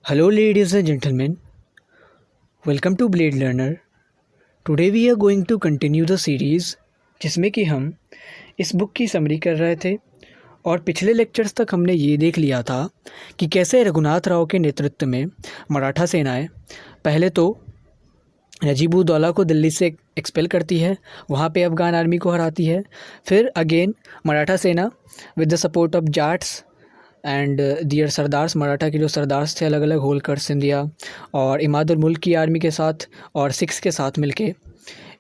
Hello, ladies and gentlemen. Welcome to Blade Learner. Today we are going to continue the series जिसमें कि हम इस book की summary कर रहे थे और पिछले लेक्चर्स तक हमने ये देख लिया था कि कैसे रघुनाथ राव के नेतृत्व में मराठा सेनाएं पहले तो नजीबुद्दौला को दिल्ली से एक्सपेल करती है, वहाँ पे अफ़गान आर्मी को हराती है। फिर again Maratha Sena with the support of Jats and their sardars, Maratha के जो सरदार्स थे अलग अलग, होलकर, सिंधिया और इमाद उल मुल्क की आर्मी के साथ और सिख्स के साथ मिलके,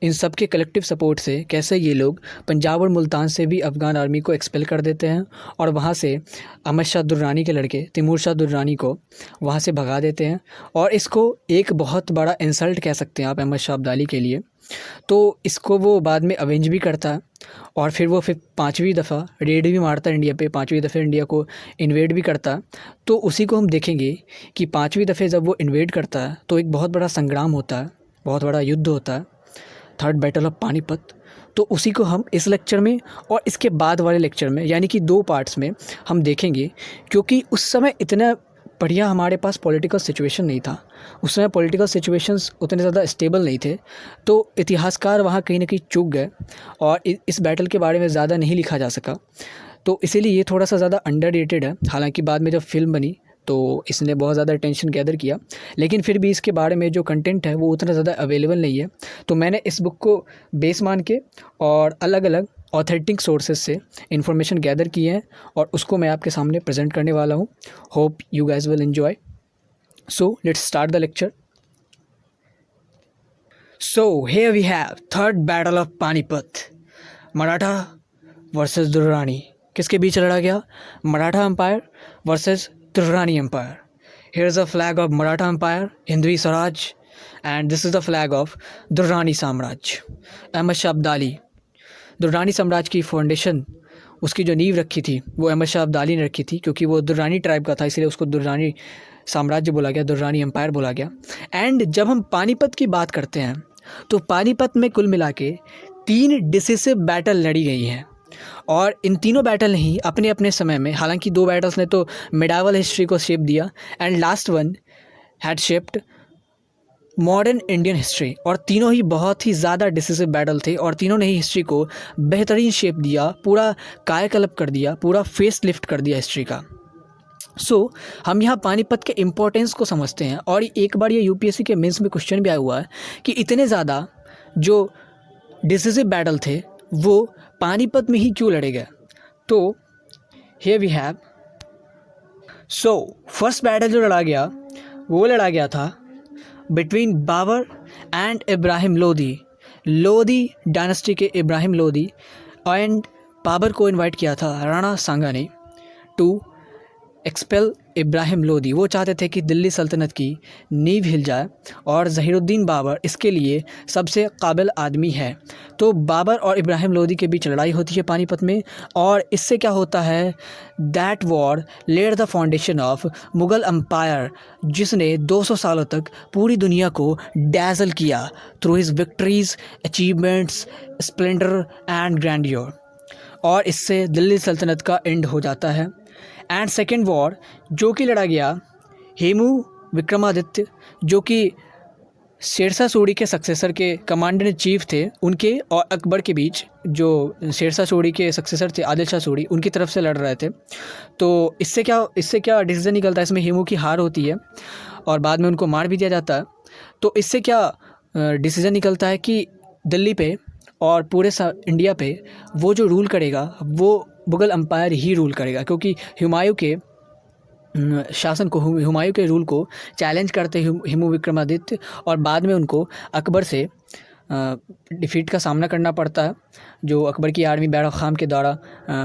इन सब के कलेक्टिव सपोर्ट से कैसे ये लोग पंजाब और मुल्तान से भी अफ़गान आर्मी को एक्सपेल कर देते हैं और वहाँ से अहमद शाह दुर्रानी के लड़के तैमूर शाह दुर्रानी को वहाँ से भगा देते हैं। और इसको एक बहुत बड़ा इंसल्ट कह सकते हैं आप अहमद शाह अब्दाली के लिए। तो इसको वो बाद में अवेंज भी करता है और फिर वो पाँचवीं दफ़ा रेड भी मारता है इंडिया पे, पाँचवीं दफ़े इंडिया को इन्वेड भी करता है। तो उसी को हम देखेंगे कि पाँचवीं दफ़े जब वो इन्वेड करता है तो एक बहुत बड़ा संग्राम होता है, बहुत बड़ा युद्ध होता है, थर्ड बैटल ऑफ पानीपत। तो उसी को हम इस लेक्चर में और इसके बाद वाले लेक्चर में, यानी कि 2 पार्ट्स में हम देखेंगे, क्योंकि उस समय इतना बढ़िया हमारे पास पॉलिटिकल सिचुएशन नहीं था। उस समय पॉलिटिकल सिचुएशंस उतने ज़्यादा स्टेबल नहीं थे, तो इतिहासकार वहाँ कहीं ना कहीं चूक गए और इस बैटल के बारे में ज़्यादा नहीं लिखा जा सका। तो इसीलिए ये थोड़ा सा ज़्यादा अंडररेटेड है। हालांकि बाद में जब फिल्म बनी तो इसने बहुत ज़्यादा अटेंशन गैदर किया, लेकिन फिर भी इसके बारे में जो कंटेंट है वो उतना ज़्यादा अवेलेबल नहीं है। तो मैंने इस बुक को बेस मान के और अलग अलग ऑथेंटिक सोर्सेज से इन्फॉर्मेशन गैदर की है और उसको मैं आपके सामने प्रेजेंट करने वाला हूँ। Hope you guys will enjoy. So let's start the lecture. So here we have third battle of Panipat, Maratha versus Durrani. किसके बीच लड़ा गया? Maratha empire versus Durrani empire. Here is the flag of Maratha Empire, Hindvi Swaraj, and this is the flag of Durrani साम्राज्य। अहमद शाह अब्दाली, दुर्रानी साम्राज्य की foundation, उसकी जो नींव रखी थी वो अहमद शाह अब्दाली ने रखी थी, क्योंकि वो दुर्रानी ट्राइब का था, इसलिए उसको दुर्रानी साम्राज्य बोला गया, दुर्रानी एम्पायर बोला गया। एंड जब हम पानीपत की बात करते हैं तो पानीपत में कुल मिला के 3 डिसिसिव बैटल लड़ी गई हैं और इन तीनों बैटल ने ही अपने अपने समय में, हालांकि 2 बैटल्स ने तो मिडावल हिस्ट्री को शेप दिया and last one had shaped modern Indian history, और तीनों ही बहुत ही ज़्यादा डिसिसिव बैटल थे और तीनों ने ही हिस्ट्री को बेहतरीन शेप दिया, पूरा कायाकल्प कर दिया, पूरा फेस लिफ्ट कर दिया हिस्ट्री का। सो हम यहाँ पानीपत के इम्पोर्टेंस को समझते हैं। और एक बार ये यूपीएससी के मेंस में क्वेश्चन भी आया हुआ है कि इतने ज़्यादा जो डिसिसिव बैटल थे वो पानीपत में ही क्यों लड़े गए। तो here we have, so first battle जो लड़ा गया वो लड़ा गया था between Babur and Ibrahim Lodi, Lodi dynasty के इब्राहिम लोदी। एंड बाबर को इनवाइट किया था राणा सांगा ने टू एक्सपेल इब्राहिम लोदी। वो चाहते थे कि दिल्ली सल्तनत की नींव हिल जाए और ज़हीरुद्दीन बाबर इसके लिए सबसे काबिल आदमी है। तो बाबर और इब्राहिम लोदी के बीच लड़ाई होती है पानीपत में, और इससे क्या होता है, that war led the foundation of Mughal empire, जिसने 200 सालों तक पूरी दुनिया को डैज़ल किया through his victories, achievements, splendour and grandeur. और इससे दिल्ली सल्तनत का एंड हो जाता है। एंड सेकेंड वॉर जो कि लड़ा गया हेमू विक्रमादित्य, जो कि शेरशाह सूरी के सक्सेसर के कमांडर इन चीफ थे, उनके और अकबर के बीच, जो शेरशाह सूरी के सक्सेसर थे आदिल शाह सूरी, उनकी तरफ से लड़ रहे थे। तो इससे क्या डिसीजन निकलता है, इसमें हेमू की हार होती है और बाद में उनको मार भी दिया जाता है। तो इससे क्या डिसीजन निकलता है कि दिल्ली पे और पूरे इंडिया पे वो जो रूल करेगा वो मुग़ल एम्पायर ही रूल करेगा, क्योंकि हुमायूं के शासन को, हुमायूं के रूल को चैलेंज करते हेमू विक्रमादित्य, और बाद में उनको अकबर से डिफीट का सामना करना पड़ता है, जो अकबर की आर्मी बैरम खान के द्वारा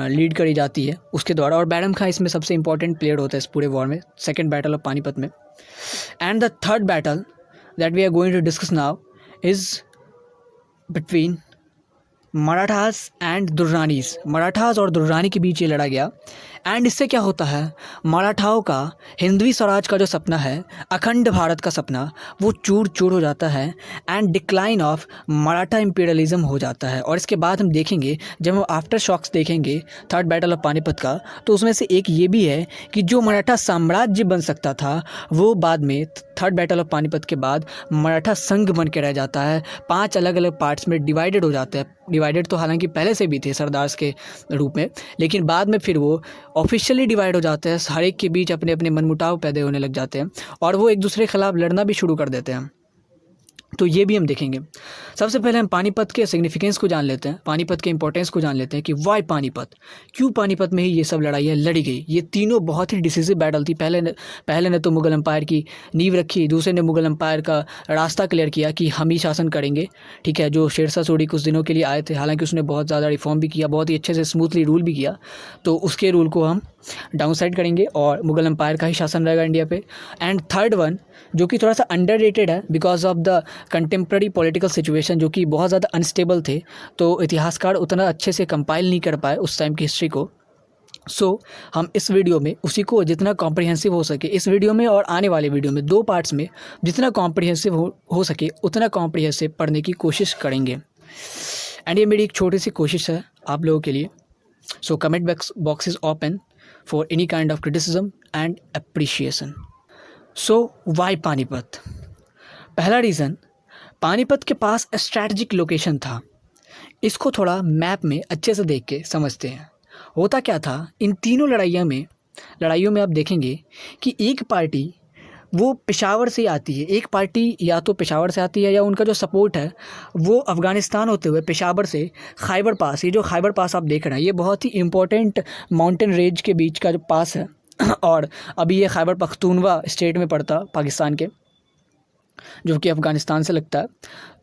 लीड करी जाती है उसके द्वारा। और बैरम खान इसमें सबसे इंपॉर्टेंट प्लेयर होता है इस पूरे वॉर में, सेकेंड बैटल ऑफ पानीपत में। And the third battle that we are going to discuss now is between Marathas and Durranis, Marathas और दुर्रानी के बीच ये लड़ा गया। एंड इससे क्या होता है, मराठाओं का हिंदवी स्वराज का जो सपना है, अखंड भारत का सपना, वो चूर चूर हो जाता है and decline of Maratha imperialism हो जाता है। और इसके बाद हम देखेंगे, जब हम आफ्टर शॉक्स देखेंगे थर्ड बैटल ऑफ पानीपत का, तो उसमें से एक ये भी है कि जो मराठा साम्राज्य बन सकता था वो बाद में थर्ड बैटल ऑफ पानीपत के बाद मराठा संघ बन के रह जाता है। 5 अलग अलग पार्ट्स में डिवाइडेड हो जाता है। डिवाइडेड तो हालांकि पहले से भी थे सरदार्स के रूप में, लेकिन बाद में फिर वो ऑफिशियली डिवाइड हो जाते हैं। हर एक के बीच अपने अपने मनमुटाव पैदा होने लग जाते हैं और वो एक दूसरे के खिलाफ लड़ना भी शुरू कर देते हैं। तो ये भी हम देखेंगे। सबसे पहले हम पानीपत के सिग्निफिकेंस को जान लेते हैं, पानीपत के इंपॉर्टेंस को जान लेते हैं कि वाई पानीपत, क्यों पानीपत में ही ये सब लड़ाइयाँ लड़ी गई। ये तीनों बहुत ही डिसिसिव बैटल थी। पहले ने तो मुगल एम्पायर की नींव रखी, दूसरे ने मुगल एम्पायर का रास्ता क्लियर किया कि हम ही शासन करेंगे, ठीक है। जो शेरशाह सूरी कुछ दिनों के लिए आए थे, हालांकि उसने बहुत ज़्यादा रिफॉर्म भी किया, बहुत ही अच्छे से स्मूथली रूल भी किया, तो उसके रूल को हम डाउन साइड करेंगे और मुगल एम्पायर का ही शासन रहेगा इंडिया पे। एंड थर्ड वन जो कि थोड़ा सा अंडररेटेड है because of the contemporary political situation, जो कि बहुत ज़्यादा अनस्टेबल थे, तो इतिहासकार उतना अच्छे से कंपाइल नहीं कर पाए उस टाइम की हिस्ट्री को। सो हम इस वीडियो में उसी को जितना कॉम्प्रिहेंसिव हो सके, इस वीडियो में और आने वाले वीडियो में 2 पार्ट्स में जितना कॉम्प्रिहेंसिव हो सके उतना कॉम्प्रिहेंसिव पढ़ने की कोशिश करेंगे। एंड ये मेरी एक छोटी सी कोशिश है आप लोगों के लिए। So comment box is open for any kind of criticism and appreciation. So why Panipat? पहला रीज़न, पानीपत के पास स्ट्रैटेजिक लोकेशन था। इसको थोड़ा मैप में अच्छे से देख के समझते हैं। होता क्या था, इन तीनों लड़ाइयों में आप देखेंगे कि एक पार्टी वो पेशावर से आती है, एक पार्टी या तो पेशावर से आती है या उनका जो सपोर्ट है वो अफ़गानिस्तान होते हुए पेशावर से खैबर पास, ये जो खैबर पास आप देख रहे हैं ये बहुत ही इम्पोर्टेंट माउंटेन रेंज के बीच का जो पास है और अभी ये खैबर पख्तूनवा स्टेट में पड़ता पाकिस्तान के, जो कि अफ़गानिस्तान से लगता है।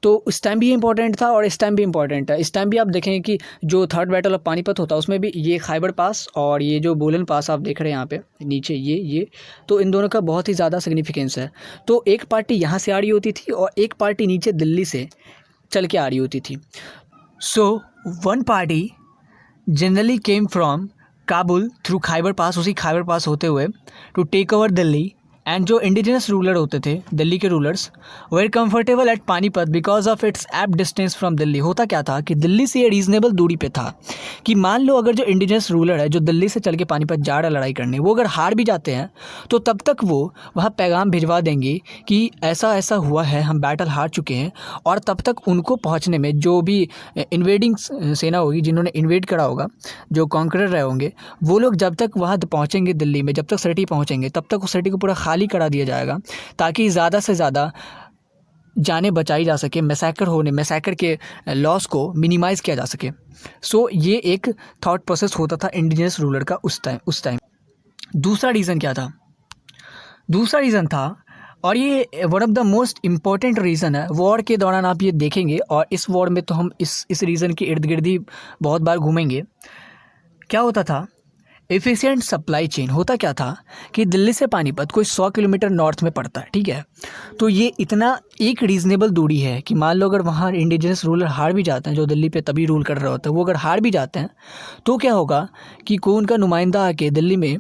तो उस टाइम भी इम्पोर्टेंट था और इस टाइम भी इम्पोर्टेंट है। इस टाइम भी आप देखेंगे कि जो थर्ड बैटल ऑफ पानीपत होता है उसमें भी ये खैबर पास और ये जो बोलन पास आप देख रहे हैं यहाँ पे नीचे ये तो इन दोनों का बहुत ही ज़्यादा सिग्निफिकेंस है। तो एक पार्टी यहाँ से आ रही होती थी और एक पार्टी नीचे दिल्ली से चल के आ रही होती थी। So one party generally came from Kabul through Khyber pass, उसी खैबर पास होते हुए to take over Delhi. And जो इंडिजिनस रूलर होते थे दिल्ली के rulers were comfortable at Panipat because of its apt distance from Delhi. होता क्या था कि दिल्ली से ये रीज़नेबल दूरी पे था कि मान लो अगर जो इंडिजिनस रूलर है जो दिल्ली से चल के पानीपत जा रहा है लड़ाई करने, वो अगर हार भी जाते हैं तो तब तक वो वहाँ पैगाम भिजवा देंगे कि ऐसा ऐसा हुआ है, हम बैटल हार चुके हैं। और तब तक उनको पहुँचने में जो भी इन्वेडिंग सेना होगी, जिन्होंने इन्वेड करा होगा, जो कॉन्करर रहे होंगे, वो लोग जब तक वहाँ पहुँचेंगे दिल्ली में, जब तक सिटी पहुँचेंगे तब तक उस सिटी को पूरा खाली करा दिया जाएगा ताकि ज़्यादा से ज़्यादा जानें बचाई जा सके, मैसेकर के लॉस को मिनिमाइज़ किया जा सके। सो ये एक थॉट प्रोसेस होता था इंडिजिनस रूलर का उस टाइम। दूसरा रीज़न क्या था? दूसरा रीज़न था, और ये one of the most important reason है, वॉर के दौरान आप ये देखेंगे और इस वॉर में तो हम इस रीज़न के इर्द गिर्द ही बहुत बार घूमेंगे। क्या होता था? Efficient supply chain. होता क्या था कि दिल्ली से पानीपत कोई 100 किलोमीटर नॉर्थ में पड़ता है, ठीक है। तो ये इतना एक रीज़नेबल दूरी है कि मान लो अगर वहाँ इंडिजिनस रूलर हार भी जाते हैं, जो दिल्ली पे तभी रूल कर रहे होते हैं, वो अगर हार भी जाते हैं तो क्या होगा कि कोई उनका नुमाइंदा आके दिल्ली में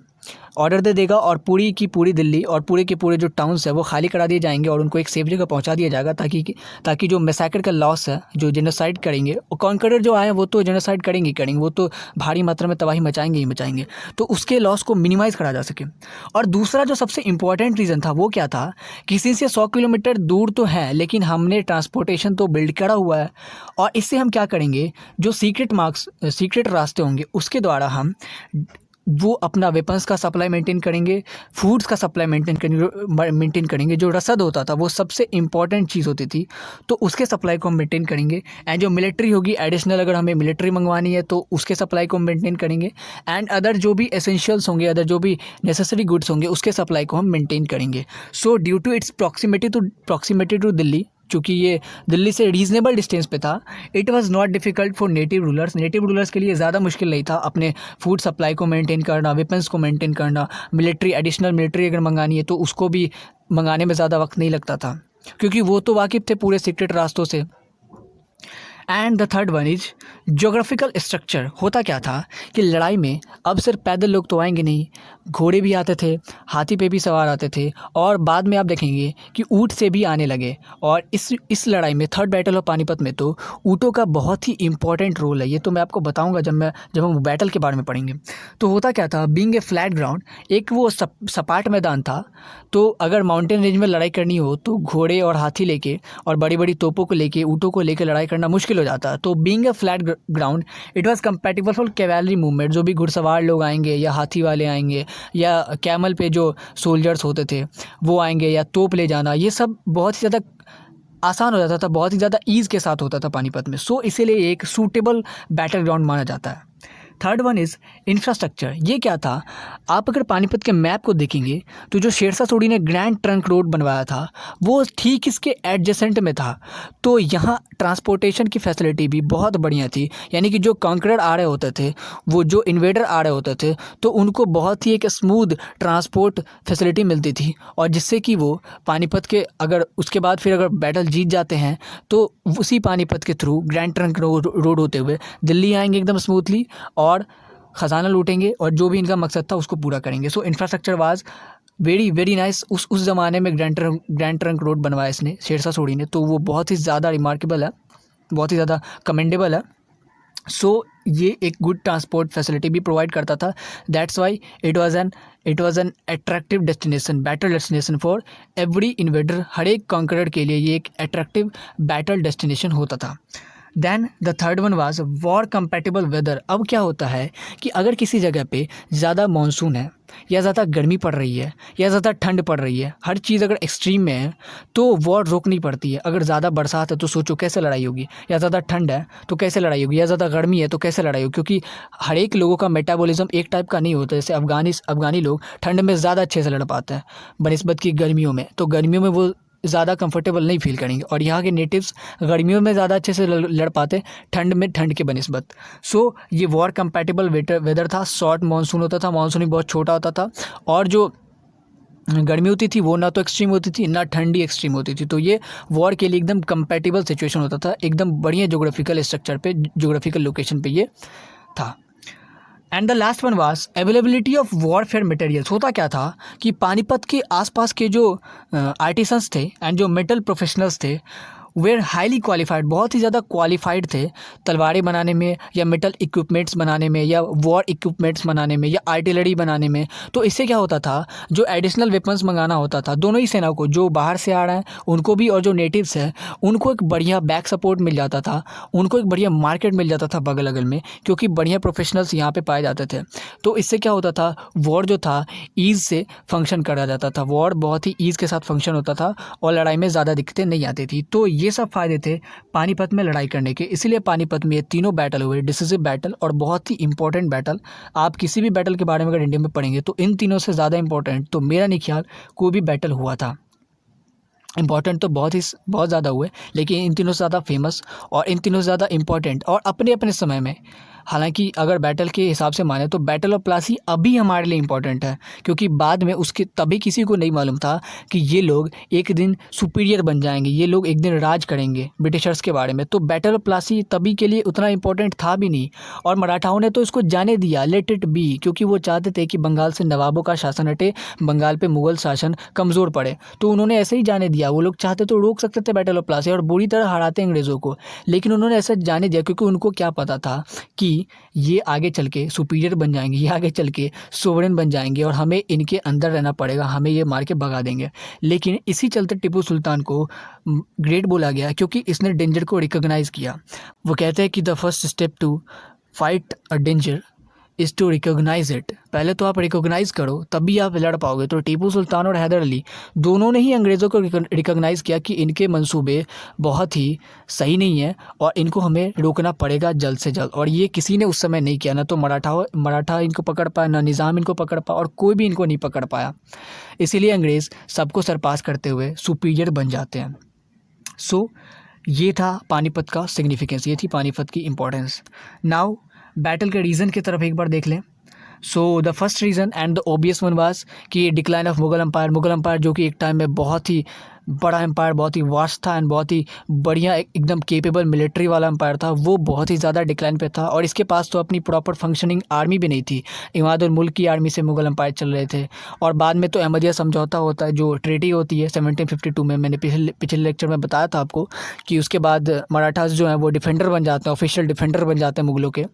ऑर्डर दे देगा और पूरी की पूरी दिल्ली और पूरे के पूरे जो टाउन्स है वो खाली करा दिए जाएंगे और उनको एक सेफ जगह पहुंचा दिया जाएगा ताकि जो मैसेकर का लॉस है, जो जेनोसाइड करेंगे, और कॉन्करर जो आए वो तो जेनोसाइड करेंगे, वो तो भारी मात्रा में तबाही मचाएंगे, तो उसके लॉस को मिनिमाइज़ करा जा सके। और दूसरा जो सबसे इंपॉर्टेंट रीज़न था वो क्या था, किसी से 100 किलोमीटर दूर तो है लेकिन हमने ट्रांसपोर्टेशन तो बिल्ड करा हुआ है और इससे हम क्या करेंगे, जो सीक्रेट रास्ते होंगे उसके द्वारा हम वो अपना वेपन्स का सप्लाई मेंटेन करेंगे, फूड्स का सप्लाई मेंटेन करेंगे। जो रसद होता था वो सबसे इम्पॉर्टेंट चीज़ होती थी, तो उसके सप्लाई को हम मेंटेन करेंगे। एंड जो मिलिट्री होगी एडिशनल, अगर हमें मिलिट्री मंगवानी है तो उसके सप्लाई को हम मेंटेन करेंगे। एंड अदर जो भी एसेंशियल्स होंगे, अदर जो भी नेसेसरी गुड्स होंगे उसके सप्लाई को हम मेंटेन करेंगे। So due to its proximity to Delhi, चूँकि ये दिल्ली से रीज़नेबल डिस्टेंस पे था, it was not difficult for native rulers के लिए ज़्यादा मुश्किल नहीं था अपने फूड सप्लाई को मेंटेन करना, वेपन्स को मेंटेन करना, एडिशनल मिलिट्री अगर मंगानी है तो उसको भी मंगाने में ज़्यादा वक्त नहीं लगता था क्योंकि वो तो वाकिफ़ थे पूरे सीक्रेट रास्तों से। And the third one is geographical structure. होता क्या था कि लड़ाई में अब सिर्फ पैदल लोग तो आएंगे नहीं, घोड़े भी आते थे, हाथी पे भी सवार आते थे, और बाद में आप देखेंगे कि ऊँट से भी आने लगे। और इस लड़ाई में थर्ड बैटल ऑफ पानीपत में तो ऊँटों का बहुत ही इंपॉर्टेंट रोल है। ये तो मैं आपको बताऊंगा जब हम बैटल के बारे में पढ़ेंगे। तो होता क्या था, बीइंग ए फ्लैट ग्राउंड, एक वो सपाट मैदान था, तो अगर माउंटेन रेंज में लड़ाई करनी हो तो घोड़े और हाथी लेके और बड़ी बड़ी तोपों को लेके, ऊँटों को लेके लड़ाई करना मुश्किल हो जाता। तो being a flat ground it was compatible for cavalry movement. जो भी घुड़सवार लोग आएंगे या हाथी वाले आएंगे या कैमल पे जो सोल्जर्स होते थे वो आएंगे या तोप ले जाना, ये सब बहुत ही ज़्यादा आसान हो जाता था, बहुत ही ज़्यादा ईज़ के साथ होता था पानीपत में। सो इसीलिए एक सूटेबल बैटल ग्राउंड माना जाता है। Third one is infrastructure. ये क्या था, आप अगर पानीपत के मैप को देखेंगे तो जो शेरशाह सूरी ने ग्रैंड ट्रंक रोड बनवाया था वो ठीक इसके एडजेसेंट में था। तो यहाँ ट्रांसपोर्टेशन की फैसिलिटी भी बहुत बढ़िया थी, यानी कि जो कॉन्करर आ रहे होते थे, वो जो इन्वेडर आ रहे होते थे, तो उनको बहुत ही एक स्मूथ ट्रांसपोर्ट फैसिलिटी मिलती थी, और जिससे कि वो पानीपत के अगर उसके बाद फिर अगर बैटल जीत जाते हैं तो उसी पानीपत के थ्रू ग्रैंड ट्रंक रोड होते हुए दिल्ली आएंगे एकदम स्मूथली और ख़जाना लूटेंगे और जो भी इनका मकसद था उसको पूरा करेंगे। So infrastructure was very very nice. उस ज़माने में ग्रैंड ट्रंक रोड बनवाया इसने, शेरशाह सूरी ने, तो वो बहुत ही ज़्यादा रिमार्केबल है, बहुत ही ज़्यादा कमेंडेबल है। सो ये एक गुड ट्रांसपोर्ट फैसिलिटी भी प्रोवाइड करता था। That's why it was an attractive destination, battle destination for every invader. हर एक कॉन्करर के लिए ये एक अट्रैक्टिव बैटल डेस्टिनेशन होता था। Then the third one was war compatible weather. अब क्या होता है कि अगर किसी जगह पे ज़्यादा मानसून है या ज़्यादा गर्मी पड़ रही है या ज़्यादा ठंड पड़ रही है, हर चीज़ अगर एक्सट्रीम में है तो वॉर रोकनी पड़ती है। अगर ज़्यादा बरसात है तो सोचो कैसे लड़ाई होगी, या ज़्यादा ठंड है तो कैसे लड़ाई होगी, या ज़्यादा गर्मी है तो कैसे लड़ाई होगी, क्योंकि हर एक लोगों का मेटाबॉलिज्म एक टाइप का नहीं होता। जैसे अफ़गानी लोग ठंड में ज़्यादा अच्छे से लड़ पाते हैं बनिस्बत की गर्मियों में, तो गर्मियों में वो ज़्यादा कंफर्टेबल नहीं फील करेंगे, और यहाँ के नेटिव्स गर्मियों में ज़्यादा अच्छे से लड़ पाते ठंड में, ठंड के बनिस्बत। सो ये वॉर कंपैटिबल वेदर था। शॉर्ट मानसून होता था, मानसून भी बहुत छोटा होता था, और जो गर्मी होती थी वो ना तो एक्सट्रीम होती थी ना ठंडी एक्सट्रीम होती थी। तो ये वॉर के लिए एकदम कंपैटिबल सिचुएशन होता था, एकदम बढ़िया जोग्राफिकल स्ट्रक्चर पे, जोग्राफिकल लोकेशन पे ये था। And the last one was availability of warfare materials. होता क्या था कि पानीपत के आसपास के जो आर्टिसंस थे एंड जो मेटल प्रोफेशनल्स थे वेर हाईली क्वालिफाइड, बहुत ही ज़्यादा क्वालिफाइड थे तलवारें बनाने में या मेटल इक्विपमेंट्स बनाने में या वॉर इक्विपमेंट्स बनाने में या आर्टिलरी बनाने में। तो इससे क्या होता था, जो एडिशनल वेपन्स मंगाना होता था दोनों ही सेनाओं को, जो बाहर से आ रहे हैं उनको भी और जो नेटिव्स हैं उनको एक बढ़िया बैक सपोर्ट मिल जाता था, उनको एक बढ़िया मार्केट मिल जाता था बगल अगल में, क्योंकि बढ़िया प्रोफेशनल्स यहाँ पे पाए जाते थे। तो इससे क्या होता था, वॉर जो था ईज़ से फंक्शन करा जाता था, वॉर बहुत ही ईज़ के साथ फंक्शन होता था और लड़ाई में ज़्यादा दिक्कतें नहीं आती थी। तो ये सब फायदे थे पानीपत में लड़ाई करने के। इसीलिए पानीपत में ये तीनों बैटल हुए, डिसिसिव बैटल और बहुत ही इंपॉर्टेंट बैटल। आप किसी भी बैटल के बारे में अगर इंडिया में पढ़ेंगे तो इन तीनों से ज़्यादा इंपॉर्टेंट तो मेरा नहीं ख्याल कोई भी बैटल हुआ था। इंपॉर्टेंट तो बहुत ज़्यादा हुए, लेकिन इन तीनों से ज़्यादा फेमस और इन तीनों से ज़्यादा इंपॉर्टेंट और अपने अपने समय में। हालांकि अगर बैटल के हिसाब से माने तो बैटल ऑफ प्लासी अभी हमारे लिए इंपॉर्टेंट है, क्योंकि बाद में उसके तभी किसी को नहीं मालूम था कि ये लोग एक दिन सुपीरियर बन जाएंगे, ये लोग एक दिन राज करेंगे ब्रिटिशर्स के बारे में। तो बैटल ऑफ प्लासी तभी के लिए उतना इंपॉर्टेंट था भी नहीं, और मराठाओं ने तो इसको जाने दिया, लेट इट बी, क्योंकि वो चाहते थे कि बंगाल से नवाबों का शासन हटे, बंगाल पे मुगल शासन कमज़ोर पड़े, तो उन्होंने ऐसे ही जाने दिया। वो लोग चाहते तो रोक सकते थे बैटल ऑफ प्लासी और बुरी तरह हराते अंग्रेज़ों को, लेकिन उन्होंने ऐसा जाने दिया क्योंकि उनको क्या पता था कि ये आगे चल के सुपीरियर बन जाएंगे, ये आगे चल के सोवरेन बन जाएंगे और हमें इनके अंदर रहना पड़ेगा, हमें ये मार के भगा देंगे। लेकिन इसी चलते टिप्पू सुल्तान को ग्रेट बोला गया, क्योंकि इसने डेंजर को रिकॉग्नाइज़ किया। वो कहते हैं कि the first step to fight a danger is to recognise it. पहले तो आप रिकॉग्नाइज़ करो तभी आप लड़ पाओगे। तो टीपू सुल्तान और हैदर अली दोनों ने ही अंग्रेज़ों को रिकॉग्नाइज़ किया कि इनके मंसूबे बहुत ही सही नहीं है और इनको हमें रोकना पड़ेगा जल्द से जल्द। और ये किसी ने उस समय नहीं किया, ना तो मराठा इनको पकड़ पाया, ना निज़ाम इनको पकड़ पाया, और कोई भी इनको नहीं पकड़ पाया। इसीलिए अंग्रेज़ सबको सरपास करते हुए सुपीरियर बन जाते हैं। सो ये था पानीपत का सिग्निफिकेंस, ये थी पानीपत की इंपॉर्टेंस। नाउ बैटल के रीज़न की तरफ एक बार देख लें। So the first reason and the obvious one was कि डिक्लाइन ऑफ मुगल एम्पायर जो कि एक टाइम में बहुत ही बड़ा एम्पायर, बहुत ही वास्ट था एंड बहुत ही बढ़िया एकदम केपेबल मिलिट्री वाला एम्पायर था, वो बहुत ही ज़्यादा डिक्लाइन पे था। और इसके पास तो अपनी प्रॉपर फंक्शनिंग आर्मी भी नहीं थी। इमाद उल मुल्क की आर्मी से मुगल एम्पायर चल रहे थे। और बाद में तो अहमदिया समझौता होता है, जो ट्रीटी होती है 1752 में, मैंने पिछले लेक्चर में बताया था आपको कि उसके बाद मराठास जो हैं वो डिफेंडर बन जाते हैं, ऑफिशियल डिफेंडर बन जाते हैं मुगलों के।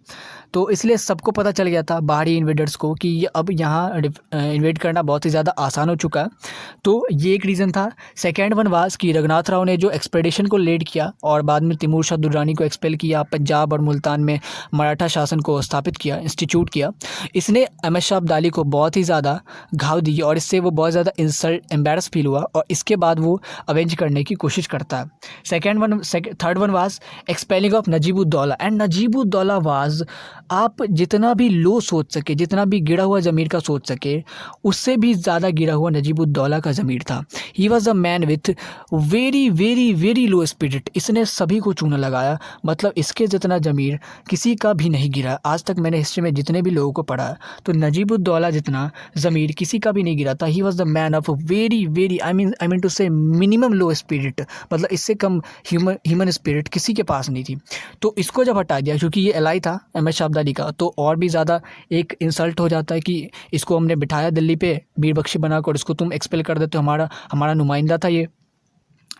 तो इसलिए सबको पता चल गया था बाहरी इन्वेडर्स को कि ये अब यहाँ इन्वेड करना बहुत ही ज़्यादा आसान हो चुका है। तो ये एक रीज़न था। सेकेंड वन वाज कि रघुनाथ राव ने जो एक्सपेडिशन को लीड किया और बाद में तिमूर शाह दुर्रानी को एक्सपेल किया, पंजाब और मुल्तान में मराठा शासन को स्थापित किया, इंस्टीट्यूट किया, इसने अहमद शाह अब्दाली को बहुत ही ज़्यादा घाव दी और इससे वो बहुत ज़्यादा एम्बेरस फील हुआ और इसके बाद वो अवेंज करने की कोशिश करता है। Third one was expelling of Najibuddaula. And Najibuddaula was, आप जितना भी लो सोच सके, जितना भी गिरा हुआ ज़मीर का सोच सके, उससे भी ज़्यादा गिरा हुआ नजीबुद्दौला का ज़मीर था। He was a man with very very very low spirit. इसने सभी को चूना लगाया, मतलब इसके जितना ज़मीर किसी का भी नहीं गिरा। आज तक मैंने हिस्ट्री में जितने भी लोगों को पढ़ा तो नजीबुद्दौला जितना ज़मीर किसी का भी नहीं गिरा था। He was the man of very very I mean to say minimum low spirit, मतलब इससे कम ह्यूमन स्पिरिट किसी के पास नहीं थी। तो इसको जब हटा दिया, क्योंकि ये एलाई था अहमद शाह अब्दाली का, तो और भी ज़्यादा एक इंसल्ट हो जाता है कि इसको हमने बिठाया दिल्ली पे मीर बख्शी बनाकर, इसको तुम एक्सपेल कर देते हो, हमारा नुमाइंदा था ये।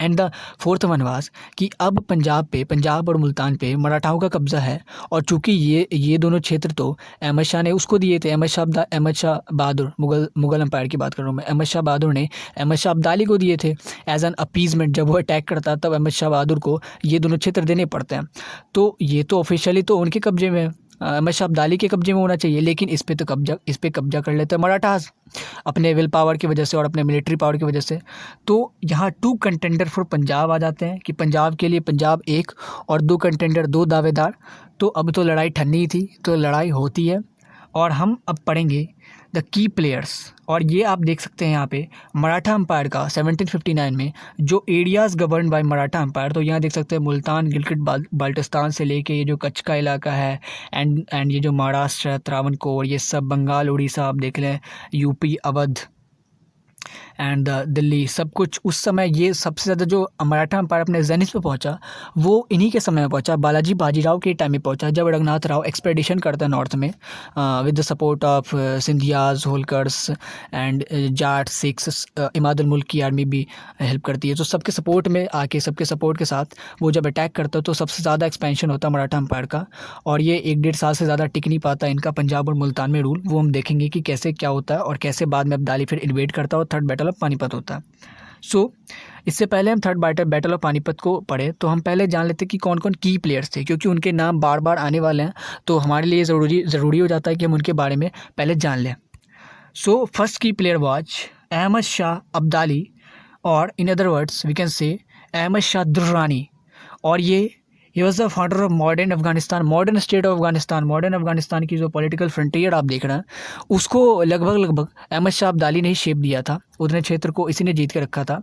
And the fourth one was कि अब पंजाब और मुल्तान पे मराठाओं का कब्ज़ा है। और चूंकि ये दोनों क्षेत्र तो अहमद शाह ने उसको दिए थे, अहमद शाह बहादुर, मुगल एम्पायर की बात कर रहा हूँ मैं, अहमद शाह बहादुर ने अहमद शाह अब्दाली को दिए थे एज एन अपीजमेंट। जब वो अटैक करता तब अहमद शाह बहादुर को ये दोनों क्षेत्र देने पड़ते हैं। तो ये तो ऑफिशियली तो उनके कब्जे में है, अहमद शाह अब्दाली के कब्जे में होना चाहिए, लेकिन इस पे कब्जा कर लेते हैं मराठास अपने विल पावर की वजह से और अपने मिलिट्री पावर की वजह से। तो यहाँ 2 कंटेंडर फॉर पंजाब आ जाते हैं कि पंजाब के लिए पंजाब एक, और 2 कंटेंडर, 2 दावेदार। तो अब तो लड़ाई ठन्नी थी, तो लड़ाई होती है। और हम अब पढ़ेंगे द की प्लेयर्स। और ये आप देख सकते हैं यहाँ पे मराठा एम्पायर का 1759 में जो areas govern by Maratha empire, तो यहाँ देख सकते हैं मुल्तान, गिलगित बाल्टिस्तान से लेके ये जो कच्छ का इलाका है एंड ये जो महाराष्ट्र, त्रावणकोर, ये सब, बंगाल, उड़ीसा आप देख लें, यूपी, अवध एंड दिल्ली, सब कुछ उस समय। ये सबसे ज़्यादा जो मराठा एम्पायर अपने जेनिथ पे पहुंचा वो इन्हीं के समय में पहुंचा, बालाजी बाजीराव के टाइम में पहुंचा, जब रघुनाथ राव एक्सपेडिशन करता है नॉर्थ में with the support of Scindias, Holkars and Jat, Sikhs, Imad ul Mulk की आर्मी भी हेल्प करती है। तो सबके सपोर्ट में आके, सबके सपोर्ट के साथ वो जब अटैक करता है तो सबसे ज़्यादा एक्सपेंशन होता है मराठा एम्पायर का। और ये 1-1.5 साल से ज़्यादा टिक नहीं पाता इनका पंजाब और मुल्तान में रूल। वो हम देखेंगे कि कैसे क्या होता है और कैसे बाद में अब्दाली फिर इन्वेड करता है और थर्ड बैटल ऑफ पानीपत होता है। इससे पहले हम थर्ड बैटल ऑफ पानीपत को पढ़े तो हम पहले जान लेते कि कौन कौन की प्लेयर्स थे, क्योंकि उनके नाम बार बार आने वाले हैं, तो हमारे लिए ज़रूरी हो जाता है कि हम उनके बारे में पहले जान लें। फर्स्ट की प्लेयर वाज अहमद शाह अब्दाली, और in other words we can say Ahmad Shah Durrani. और ये he was the founder of modern Afghanistan, modern state of Afghanistan. Modern Afghanistan की जो पॉलिटिकल फ्रंटियर आप देख रहे हैं उसको लगभग अहमद शाह अब्दाली ने ही शेप दिया था, उतने क्षेत्र को इसी ने जीत के रखा था।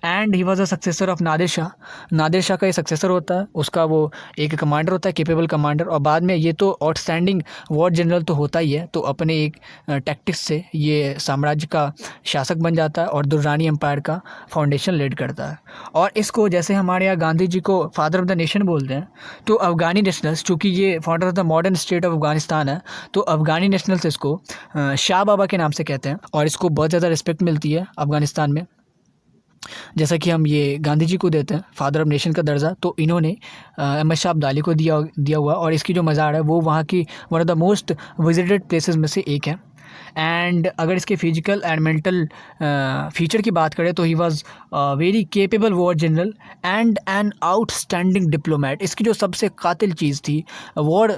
And he was a successor of Nadir Shah. Nadir Shah का ये सक्सेसर होता है, उसका वो एक कमांडर होता है, केपेबल कमांडर। और बाद में ये तो आउटस्टैंडिंग वॉर जनरल तो होता ही है, तो अपने एक टैक्टिक्स से ये साम्राज्य का शासक बन जाता है और दुर्रानी एम्पायर का फाउंडेशन लीड करता है। और इसको जैसे हमारे यहाँ गांधी जी को फादर ऑफ द नेशन बोलते हैं, तो अफ़गानी नेशनल्स, चूँकि ये founder of the modern state of Afghanistan है, तो अफ़गानी नेशनल्स इसको शाह बाबा के नाम से कहते हैं और इसको बहुत ज़्यादा रिस्पेक्ट मिलती है अफ़गानिस्तान में। जैसा कि हम ये गांधी जी को देते हैं फादर ऑफ नेशन का दर्जा, तो इन्होंने अहमद शाह अब्दाली को दिया हुआ। और इसकी जो मज़ार है वो वहाँ की one of the most visited places में से एक है। एंड अगर इसके फिजिकल एंड मेंटल फीचर की बात करें तो he was very capable war general and an outstanding diplomat. इसकी जो सबसे कातिल चीज़ थी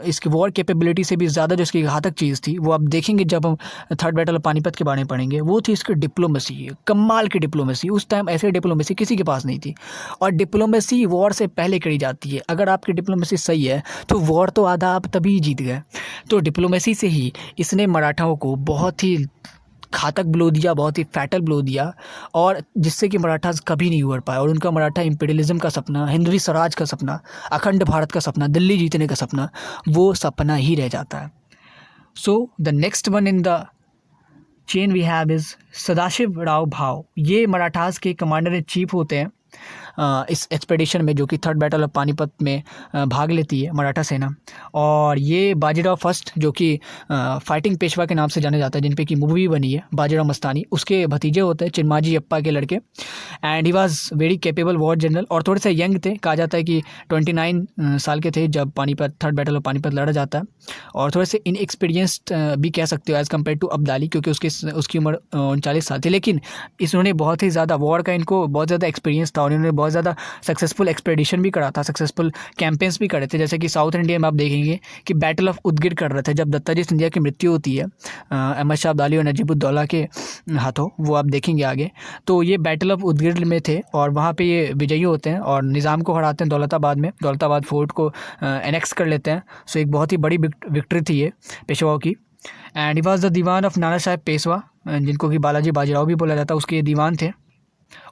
इसकी वॉर कैपेबिलिटी से भी ज़्यादा जो इसकी घातक चीज़ थी वो आप देखेंगे जब हम थर्ड बैटल ऑफ पानीपत के बारे में पढ़ेंगे, वो थी इसकी डिप्लोमेसी, कमाल की डिप्लोमेसी। उस टाइम ऐसे डिप्लोमेसी किसी के पास नहीं थी, और डिप्लोमेसी वॉर से पहले करी जाती है। अगर आपकी डिप्लोमेसी सही है तो वॉर तो आधा आप तभी जीत गए। तो डिप्लोमेसी से ही इसने मराठाओं को बहुत ही घातक ब्लो दिया, बहुत ही फैटल ब्लो दिया, और जिससे कि मराठास कभी नहीं उभर पाए। और उनका मराठा इंपीरियलिज्म का सपना, हिंदवी स्वराज का सपना, अखंड भारत का सपना, दिल्ली जीतने का सपना, वो सपना ही रह जाता है। So the next one in the chain we have is Sadashiv Rao Bhau. ये मराठास के कमांडर इन चीफ होते हैं इस एक्सपेडिशन में, जो कि थर्ड बैटल ऑफ पानीपत में भाग लेती है मराठा सेना। और ये बाजीराव फर्स्ट, जो कि फाइटिंग पेशवा के नाम से जाने जाता है, जिन पे की मूवी बनी है बाजीराव मस्तानी, उसके भतीजे होते हैं, चिन्माजी अप्पा के लड़के। And he was very capable war general, और थोड़े से यंग थे, कहा जाता है कि 29 साल के थे जब Panipat third battle of Panipat लड़ा जाता है, और थोड़े से इनएक्सपीरियंस्ड भी कह सकते हो एज़ कम्पेयर टू अब्दाली, क्योंकि उसकी उम्र 39 साल थी। लेकिन इन्होंने बहुत ही ज़्यादा वॉर का, इनको बहुत ज़्यादा एक्सपीरियंस था, और इन्होंने बहुत ज़्यादा सक्सेसफुल एक्सपेडिशन भी करा था, सक्सेसफुल कैंपेन्स भी करे थे। जैसे कि साउथ इंडिया में आप देखेंगे कि बैटल ऑफ उदगिर कर रहे थे जब दत्ताजी सिंधिया की मृत्यु होती है अहमद शाह अब्दाली और नजीबुद्दौला के हाथों, वो आप देखेंगे आगे। तो ये बैटल ऑफ उदगिर में थे, और वहाँ पे ये विजयी होते हैं और निज़ाम को हराते हैं दौलताबाद में, दौलताबाद फोर्ट को एनेक्स कर लेते हैं। सो एक बहुत ही बड़ी विक्ट्री थी ये पेशवाओं की। And he was the Diwan of Nana Saheb Peshwa, जिनको कि बालाजी बाजीराव भी बोला जाता है, उसके ये दीवान थे।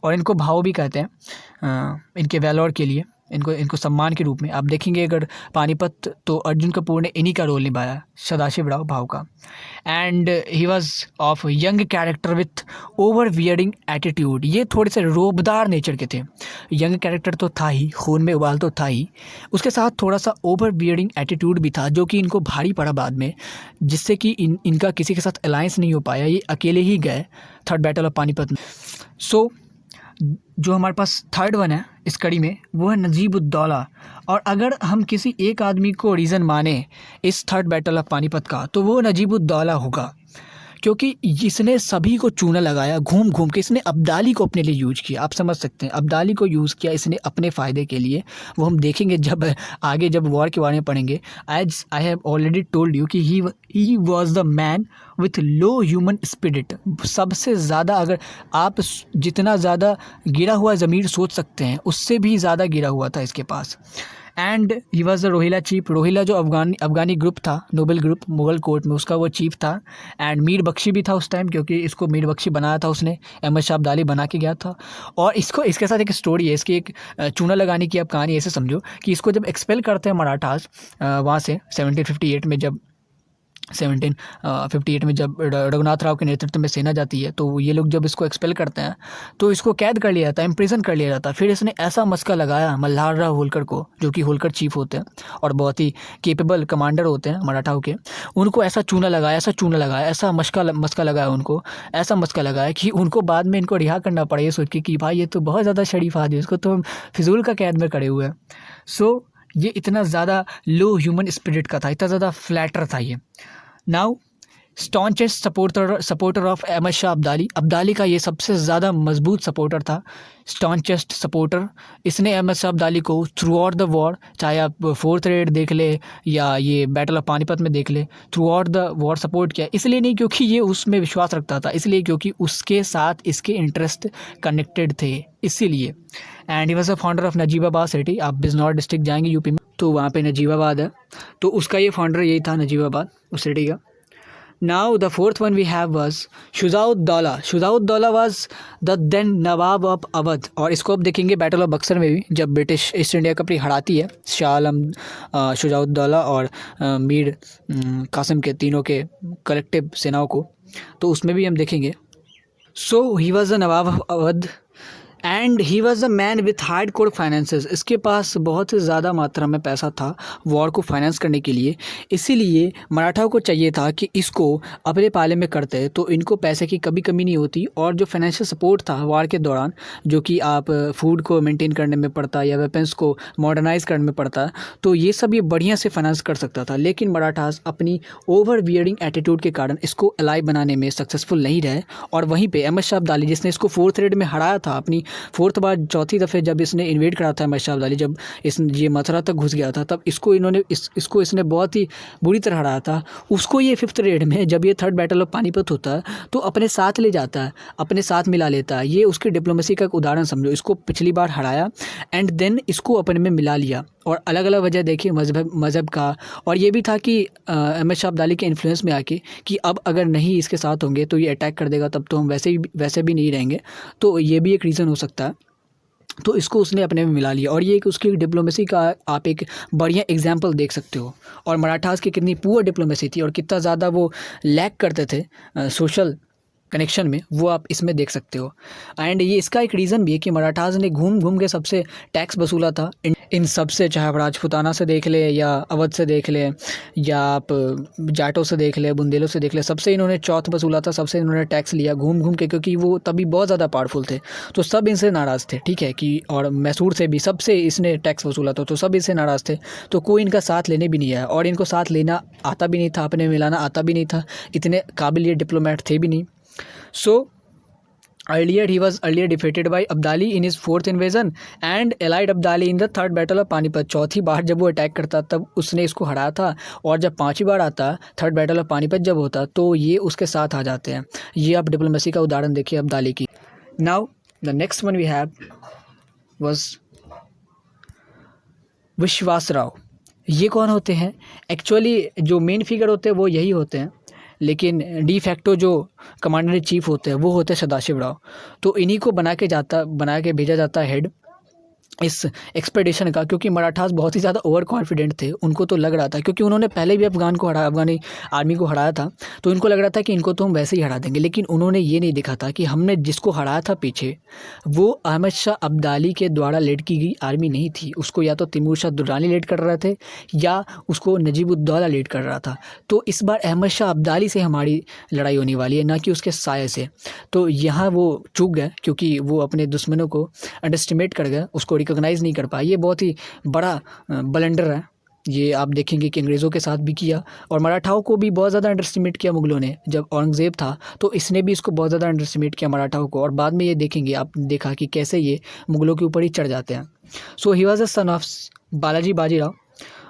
और इनको भाव भी कहते हैं इनके वैलोर के लिए, इनको सम्मान के रूप में। आप देखेंगे अगर पानीपत, तो अर्जुन कपूर ने इन्हीं का रोल निभाया, सदाशिव राव भाव का। And he was of young character with over wearing attitude. ये थोड़े से रोबदार नेचर के थे। यंग कैरेक्टर तो था ही, खून में उबाल तो था ही, उसके साथ थोड़ा सा ओवर वियरिंग एटीट्यूड भी था, जो कि इनको भारी पड़ा बाद में, जिससे कि इनका किसी के साथ अलायंस नहीं हो पाया, ये अकेले ही गए थर्ड बैटल ऑफ पानीपत में। सो जो हमारे पास थर्ड वन है इस कड़ी में, वो है नजीबुद्दौला। और अगर हम किसी एक आदमी को रीज़न माने इस थर्ड बैटल ऑफ पानीपत का, तो वो नजीबुद्दौला होगा, क्योंकि इसने सभी को चूना लगाया घूम घूम के। इसने अब्दाली को अपने लिए यूज किया, आप समझ सकते हैं, अब्दाली को यूज़ किया इसने अपने फ़ायदे के लिए। वो हम देखेंगे जब आगे जब वॉर के बारे में पढ़ेंगे। As I have already told you कि he was the man with low human spirit. सबसे ज़्यादा, अगर आप जितना ज़्यादा गिरा हुआ ज़मीर सोच सकते हैं, उससे भी ज़्यादा गिरा हुआ था इसके पास। And he was the Rohilla chief. Rohilla जो अफगानी ग्रुप था, नोबल ग्रुप मुगल कोर्ट में, उसका वो चीफ था। एंड मीर बख्शी भी था उस टाइम, क्योंकि इसको मीर बख्शी बनाया था उसने, अहमद शाह अब्दाली बना के गया था। और इसके साथ एक स्टोरी है, इसकी एक चूना लगाने की आप कहानी ऐसे समझो कि इसको जब एक्सपेल करते हैं मराठास वहाँ से 1758 में, जब 1758 में जब रघुनाथ राव के नेतृत्व में सेना जाती है, तो ये लोग जब इसको एक्सपेल करते हैं तो इसको कैद कर लिया जाता है, इम्प्रिजन कर लिया जाता है। फिर इसने ऐसा मस्का लगाया मल्हार राव होलकर को, जो कि होलकर चीफ होते हैं और बहुत ही केपेबल कमांडर होते हैं मराठाओं के। उनको ऐसा चूना लगाया, ऐसा मस्का लगाया उनको, ऐसा मस्का लगाया कि उनको बाद में इनको रिहा करना पड़ा, ये सोच के कि भाई ये तो बहुत ज़्यादा शरीफ आदमी, इसको तो हम फिजूल का कैद में खड़े हुए हैं। सो ये इतना ज़्यादा लो ह्यूमन स्पिरिट का था, इतना ज़्यादा फ्लैटर था ये। Now staunchest supporter of Ahmad Shah Abdali का ये सबसे ज़्यादा मजबूत सपोर्टर था, स्टॉन्चेस्ट सपोर्टर। इसने अहमद शाह अब्दाली को थ्रू आउट द वॉर, चाहे आप फोर्थ रेड देख ले या ये बैटल ऑफ पानीपत में देख ले, through out the war support किया। इसलिए नहीं क्योंकि ये उसमें विश्वास रखता था, इसलिए क्योंकि उसके साथ इसके इंटरेस्ट कनेक्टेड थे, इसीलिए। And he was a founder of Najibabad city. आप बिजनौर डिस्ट्रिक्ट जाएंगे यूपी में, तो वहाँ पे नजीबाबाद है, तो उसका ये फाउंडर यही था, नजीबाबाद उस सिटी का। Now the fourth one we have was Shujauddaula. Shujauddaula was the then Nawab of Awadh. और इसको आप देखेंगे बैटल ऑफ बक्सर में भी, जब ब्रिटिश ईस्ट इंडिया कंपनी हराती है शाह आलम, शुजाउद्दौला और मीर कासिम के, तीनों के कलेक्टिव सेनाओं को, तो उसमें भी हम देखेंगे। So he was the Nawab of Awadh and he was a man with hard core finances. इसके पास बहुत ही ज़्यादा मात्रा में पैसा था वॉर को फाइनेंस करने के लिए, इसीलिए मराठाओं को चाहिए था कि इसको अपने पाले में करते तो इनको पैसे की कभी कमी नहीं होती। और जो फाइनेंशियल सपोर्ट था वॉर के दौरान, जो कि आप फूड को मेंटेन करने में पड़ता या वेपन्स को मॉडर्नाइज करने में पड़ता, तो ये सब ये बढ़िया से फाइनेंस कर सकता था। लेकिन मराठास अपनी ओवर वियरिंग एटीट्यूड के कारण इसको अलाइव बनाने में सक्सेसफुल नहीं रहे। और वहीं पर अहमद शाह अब्दाली, जिसने इसको फोर्थ रेड में हराया था, अपनी फोर्थ बार चौथी दफ़े जब इसने इन्वेड करा था अहमद शाह अब्दाली, जब ये मथुरा तक घुस गया था, तब इसको इसने बहुत ही बुरी तरह हराया था। उसको ये फिफ्थ रेड में, जब ये थर्ड बैटल ऑफ पानीपत होता है, तो अपने साथ ले जाता है, अपने साथ मिला लेता है। ये उसकी डिप्लोमेसी का एक उदाहरण समझो। इसको पिछली बार हराया एंड देन इसको अपने में मिला लिया। और अलग अलग वजह देखिए, मज़हब का, और ये भी था कि अहमद शाह अब्दाली के इन्फ्लुएंस में आके कि अब अगर नहीं इसके साथ होंगे तो ये अटैक कर देगा, तब तो हम वैसे भी नहीं रहेंगे। तो ये भी एक रीज़न हो सकता है। तो इसको उसने अपने में मिला लिया, और ये एक उसकी डिप्लोमेसी का आप एक बढ़िया एग्जाम्पल देख सकते हो। और मराठास की कितनी पुअर डिप्लोमेसी थी और कितना ज़्यादा वो लैक करते थे सोशल कनेक्शन में, वो आप इसमें देख सकते हो। एंड ये इसका एक रीज़न भी है कि मराठास ने घूम घूम के सबसे टैक्स वसूला था इन सब से, चाहे आप राजपूताना से देख ले या अवध से देख ले या आप जाटों से देख ले, बुंदेलों से देख ले, सबसे इन्होंने चौथ वसूला था, सबसे इन्होंने टैक्स लिया घूम घूम के, क्योंकि वो तभी बहुत ज़्यादा पावरफुल थे। तो सब इनसे नाराज़ थे, ठीक है कि, और मैसूर से भी सबसे इसने टैक्स वसूला था, तो सब इससे नाराज़ थे। तो कोई इनका साथ लेने भी नहीं आया, और इनको साथ लेना आता भी नहीं था, अपने मिलाना आता भी नहीं था, इतने काबिल ये डिप्लोमेट थे भी नहीं। So he was earlier defeated by Abdali in his 4th invasion and allied Abdali in the 3rd battle of Panipat. चौथी बार जब वो अटैक करता तब उसने इसको हराया था, और जब 5वीं बार आता 3rd बैटल ऑफ पानीपत जब होता तो ये उसके साथ आ जाते हैं। ये आप डिप्लोमेसी का उदाहरण देखिए अब्दाली की। Now the next one we have was Vishwas Rao. ये कौन होते हैं? एक्चुअली जो मेन फिगर होते हैं वो यही होते हैं, लेकिन डी फैक्टो जो कमांडर इन चीफ होते हैं वो होते हैं सदाशिव राव। तो इन्हीं को बना के भेजा जाता है हेड इस एक्सपेडिशन का, क्योंकि मराठास बहुत ही ज़्यादा ओवर कॉन्फिडेंट थे। उनको तो लग रहा था, क्योंकि उन्होंने पहले भी अफगानी आर्मी को हराया था, तो इनको लग रहा था कि इनको तो हम वैसे ही हरा देंगे। लेकिन उन्होंने ये नहीं देखा था कि हमने जिसको हराया था पीछे, वो अहमद शाह अब्दाली के द्वारा लीड की गई आर्मी नहीं थी। उसको या तो तैमूर शाह दुर्रानी लीड कर रहे थे या उसको नजीब-उद-दौला लीड कर रहा था। तो इस बार अहमद शाह अब्दाली से हमारी लड़ाई होने वाली है, ना कि उसके साये से। तो यहाँ वो चूक गए, क्योंकि वो अपने दुश्मनों को अंडरस्टिमेट कर गए, उसको रिकॉग्नाइज़ नहीं कर पाए। ये बहुत ही बड़ा ब्लंडर है। ये आप देखेंगे कि अंग्रेज़ों के साथ भी किया, और मराठाओं को भी बहुत ज़्यादा अंडरस्टिमेट किया मुग़लों ने। जब औरंगज़ेब था तो इसने भी इसको बहुत ज़्यादा अंडरस्टिमेट किया मराठाओं को, और बाद में ये देखेंगे, आप देखा कि कैसे ये मुग़लों के ऊपर ही चढ़ जाते हैं। So he was the son of Balaji Bajirao,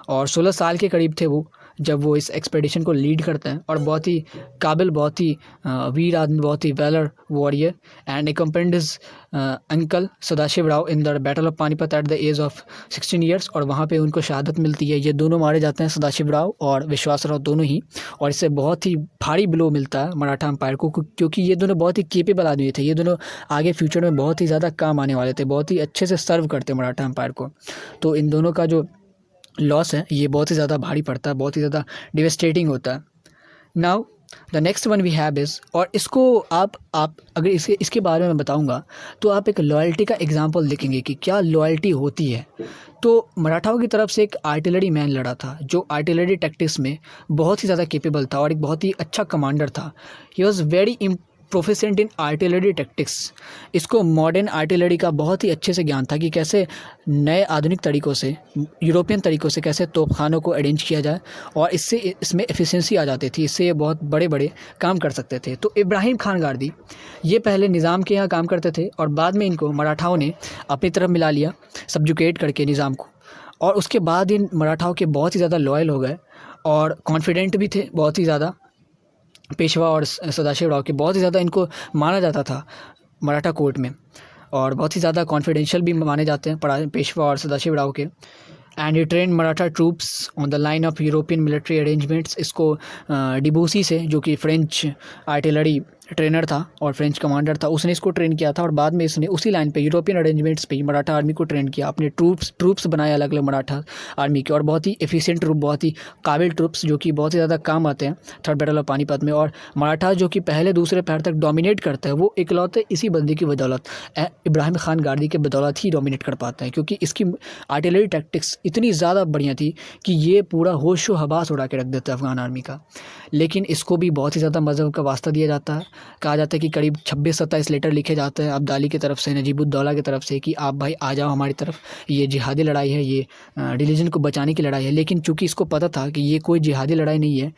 और 16 साल के करीब थे वो जब वो इस एक्सपेडिशन को लीड करते हैं, और बहुत ही काबिल, बहुत ही वीर आदमी, बहुत ही valour warrior, and accompanied his uncle Sadashiv Rao in the battle of Panipat at the age of 16 years, और वहाँ पे उनको शहादत मिलती है। ये दोनों मारे जाते हैं, सदाशिव राव और विश्वास राव दोनों ही, और इससे बहुत ही भारी ब्लो मिलता है मराठा एम्पायर को, क्योंकि ये दोनों बहुत ही केपेबल आदमी थे। ये दोनों आगे फ्यूचर में बहुत ही ज़्यादा काम आने वाले थे, बहुत ही अच्छे से सर्व करते मराठा एम्पायर को। तो इन दोनों का जो लॉस है ये बहुत ही ज़्यादा भारी पड़ता है, बहुत ही ज़्यादा डिवेस्टेटिंग होता है। Now the next one we have is, और इसको आप अगर इसके बारे में बताऊंगा तो आप एक लॉयल्टी का एग्जांपल देखेंगे कि क्या लॉयल्टी होती है। तो मराठाओं की तरफ से एक आर्टिलरी मैन लड़ा था, जो आर्टिलरी टैक्टिक्स में बहुत ही ज़्यादा कैपेबल था और एक बहुत ही अच्छा कमांडर था। He was very proficient in artillery tactics. इसको मॉडर्न आर्टिलरी का बहुत ही अच्छे से ज्ञान था कि कैसे नए आधुनिक तरीक़ों से, यूरोपियन तरीक़ों से कैसे तोपखानों को अरेंज किया जाए, और इससे इसमें एफिशिएंसी आ जाती थी, इससे ये बहुत बड़े बड़े काम कर सकते थे। तो इब्राहिम खान गारदी ये पहले निज़ाम के यहाँ काम करते थे, और बाद में इनको मराठाओं ने अपनी तरफ मिला लिया, सब्जुकेट करके निज़ाम को, और उसके बाद इन मराठाओं के बहुत ही ज़्यादा लॉयल हो गए, और कॉन्फिडेंट भी थे बहुत ही ज़्यादा। पेशवा और सदाशिव राव के बहुत ही ज़्यादा इनको माना जाता था मराठा कोर्ट में, और बहुत ही ज़्यादा कॉन्फिडेंशियल भी माने जाते हैं पेशवा और सदाशिव राव के। And he train Maratha troops on the line of European military arrangements. इसको डिबूसी से, जो कि फ्रेंच आर्टिलरी ट्रेनर था और फ्रेंच कमांडर था, उसने इसको ट्रेन किया था, और बाद में इसने उसी लाइन पे यूरोपियन अरेंजमेंट्स पे ही मराठा आर्मी को ट्रेन किया। अपने ट्रूप्स बनाए अलग अलग मराठा आर्मी के, और बहुत ही एफिशिएंट ट्रूप, बहुत ही काबिल ट्रूप्स, जो कि बहुत ही ज़्यादा काम आते हैं 3rd बैटल ऑफ पानीपत में। और मराठा जो कि पहले दूसरे पैर तक डोमिनेट करता है, वो इकलौते इसी बंदे की बदौलत, इब्राहिम खान गारदी के बदौलत ही डोमिनेट कर पाता है, क्योंकि इसकी आर्टिलरी टैक्टिक्स इतनी ज़्यादा बढ़िया थी कि ये पूरा होशो हवास उड़ा के रख देता है अफ़गान आर्मी का। लेकिन इसको भी बहुत ही ज़्यादा मज़हब का वास्ता दिया जाता है। कहा जाता है कि करीब 26-27 लेटर लिखे जाते हैं अब्दाली की तरफ से, नजीब-उद-दौला की तरफ से, कि आप भाई आ जाओ हमारी तरफ, ये जिहादी लड़ाई है, ये रिलीजन को बचाने की लड़ाई है। लेकिन चूँकि इसको पता था कि ये कोई जिहादी लड़ाई नहीं है,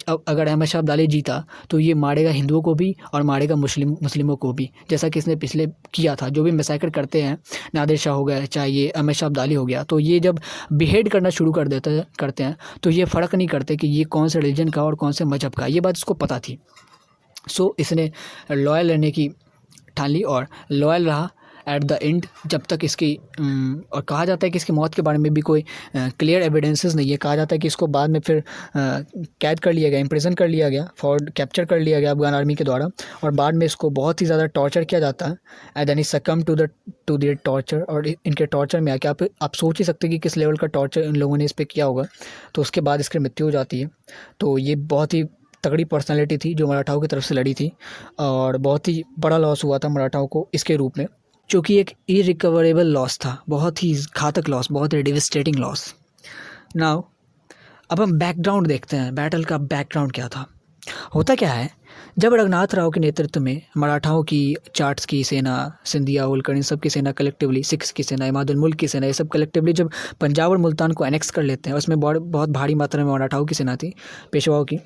अब अगर अहमद शाह अब्दाली जीता तो ये मारेगा हिंदुओं को भी और मारेगा मुस्लिमों को भी, जैसा कि इसने पिछले किया था। जो भी मैसेकर करते हैं, नादिर शाह हो गया, चाहे ये अहमद शाह अब्दाली हो गया, तो ये जब बिहेड करना शुरू करते हैं तो ये फ़र्क नहीं करते कि ये कौन से रिलीजन का और कौन से मजहब का, ये बात इसको पता थी। सो इसने लॉयल रहने की ठान ली और लॉयल रहा एट द एंड, जब तक इसकी और कहा जाता है कि इसकी मौत के बारे में भी कोई क्लियर एविडेंसेस नहीं है। कहा जाता है कि इसको बाद में फिर कैद कर लिया गया, इम्प्रिजन कर लिया गया, कैप्चर कर लिया गया अफगान आर्मी के द्वारा, और बाद में इसको बहुत ही ज़्यादा टॉर्चर किया जाता है। एंड देन ही सकम टू द टॉर्चर, और इनके टॉर्चर में आके आप सोच ही सकते हैं कि किस लेवल का टॉर्चर इन लोगों ने इस पर किया होगा। तो उसके बाद इसकी मृत्यु हो जाती है। तो ये बहुत ही तगड़ी पर्सनालिटी थी जो मराठाओं की तरफ से लड़ी थी, और बहुत ही बड़ा लॉस हुआ था मराठाओं को इसके रूप में, जो कि एक इरिकवरेबल लॉस था, बहुत ही घातक लॉस, बहुत ही डेविस्टेटिंग लॉस। नाउ अब हम बैकग्राउंड देखते हैं, बैटल का बैकग्राउंड क्या था। होता क्या है, जब रघुनाथ राव के नेतृत्व में मराठाओं की, जाट्स की सेना, सिंधिया, होलकर, इन सब की सेना कलेक्टिवली, सिख्स की सेना, इमादुल मुल्क की सेना, ये सब कलेक्टिवली जब पंजाब और मुल्तान को एनेक्स कर लेते हैं, उसमें बहुत भारी मात्रा में मराठाओं की सेना थी, पेशवाओं की।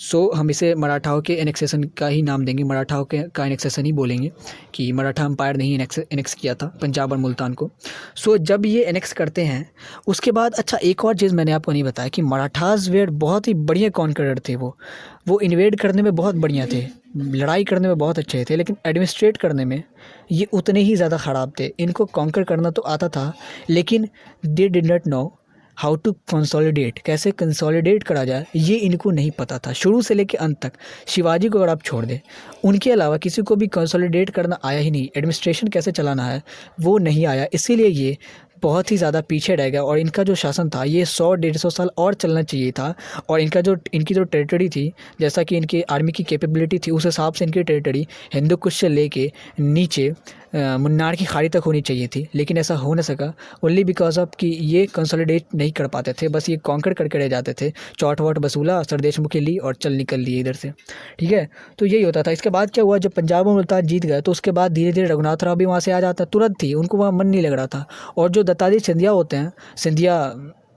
सो हम इसे मराठाओं के एनेक्सेशन का ही नाम देंगे, मराठाओं के का एनेक्सेशन ही बोलेंगे कि मराठा अम्पायर ने ही एनेक्स किया था पंजाब और मुल्तान को। सो जब ये एनेक्स करते हैं उसके बाद, अच्छा एक और चीज़ मैंने आपको नहीं बताया कि मराठाज वेयर बहुत ही बढ़िया कॉन्करर थे। वो इन्वेड करने में बहुत बढ़िया थे, लड़ाई करने में बहुत अच्छे थे, लेकिन एडमिनिस्ट्रेट करने में ये उतने ही ज़्यादा ख़राब थे। इनको कॉन्कर करना तो आता था, लेकिन they did not know how to consolidate, कैसे कंसोलिडेट करा जाए ये इनको नहीं पता था शुरू से लेकर अंत तक। शिवाजी को अगर आप छोड़ दें, उनके अलावा किसी को भी कंसोलिडेट करना आया ही नहीं, एडमिनिस्ट्रेशन कैसे चलाना है वो नहीं आया, इसीलिए ये बहुत ही ज़्यादा पीछे रह गया। और इनका जो शासन था ये 100-150 साल और चलना चाहिए था। और इनकी जो टेरिटरी थी, जैसा कि इनकी आर्मी की कैपेबिलिटी थी, उस हिसाब से इनकी टेरिटरी हिंदू कुश से लेके नीचे मुन्नार की खाड़ी तक होनी चाहिए थी, लेकिन ऐसा हो न सका ओनली बिकॉज ऑफ कि ये कंसोलिडेट नहीं कर पाते थे, बस ये कॉन्कर करके रह जाते थे। चौट वॉट वसूला, सरदेशमुखी ली और निकल लिए इधर से, ठीक है। तो यही होता था। इसके बाद क्या हुआ, जब पंजाब और मुल्तान जीत गए तो उसके बाद धीरे धीरे रघुनाथ राव भी वहाँ से आ जाता, तुरंत ही, उनको वहाँ मन नहीं लग रहा था। और जो दत्ताजी सिंधिया होते हैं, सिंधिया